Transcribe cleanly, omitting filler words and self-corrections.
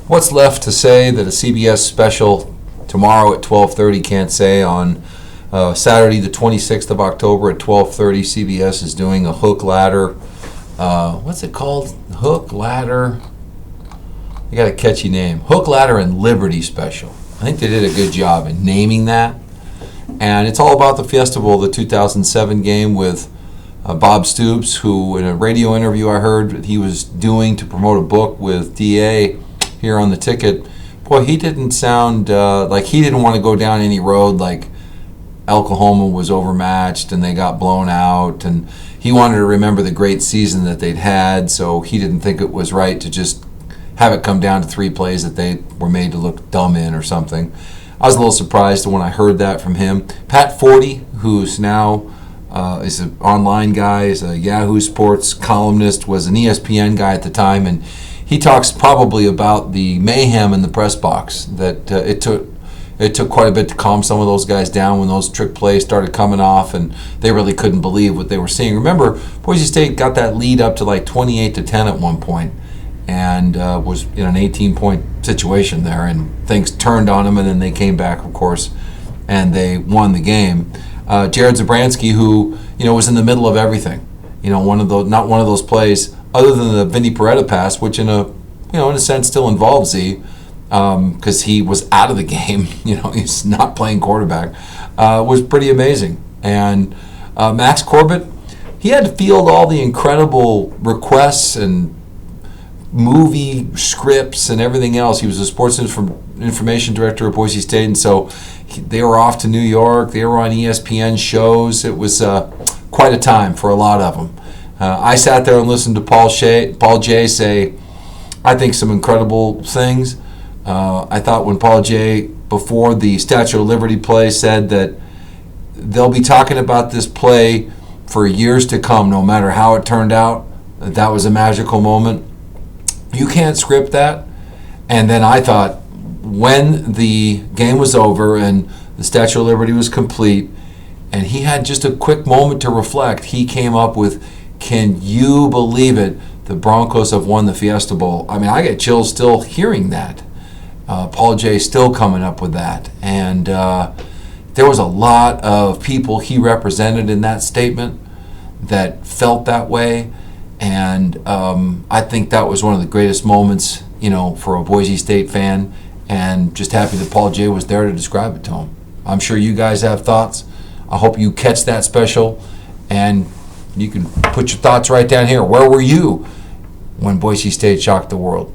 What's left to say that a CBS special tomorrow at 12:30 can't say? On Saturday the 26th of October at 12:30, CBS is doing a hook ladder. What's it called? Hook ladder. They got a catchy name. Hook, Ladder, and Liberty special. I think they did a good job in naming that. And it's all about the Fiesta Bowl, the 2007 game with Bob Stoops, who in a radio interview I heard that he was doing to promote a book with DA here on the ticket. Boy, he didn't sound like he didn't want to go down any road like Oklahoma was overmatched and they got blown out. And he wanted to remember the great season that they'd had, so he didn't think it was right to just have it come down to 3 plays that they were made to look dumb in or something. I was a little surprised when I heard that from him. Pat Forty, who's now is an online guy, is a Yahoo Sports columnist, was an ESPN guy at the time, and he talks probably about the mayhem in the press box, that it took quite a bit to calm some of those guys down when those trick plays started coming off, and they really couldn't believe what they were seeing. Remember, Boise State got that lead up to like 28-10 at one point, and was in an 18-point situation there, and things turned on them, and then they came back, of course, and they won the game. Jared Zabransky, who was in the middle of everything, not one of those plays other than the Vinny Peretta pass, which in a sense still involved Z, because he was out of the game. He's not playing quarterback. Was pretty amazing. And Max Corbett, he had to field all the incredible requests and movie scripts and everything else. He was a sports information director at Boise State, and so they were off to New York. They were on ESPN shows. It was quite a time for a lot of them. I sat there and listened to Paul Jay say, I think, some incredible things. I thought when Paul Jay, before the Statue of Liberty play, said that they'll be talking about this play for years to come, no matter how it turned out, that was a magical moment. You can't script that. And then I thought, when the game was over and the Statue of Liberty was complete, and he had just a quick moment to reflect, he came up with, can you believe it? The Broncos have won the Fiesta Bowl. I mean, I get chills still hearing that. Paul Jay still coming up with that. And there was a lot of people he represented in that statement that felt that way. And I think that was one of the greatest moments, for a Boise State fan, and just happy that Paul Jay was there to describe it to him. I'm sure you guys have thoughts. I hope you catch that special, and you can put your thoughts right down here. Where were you when Boise State shocked the world?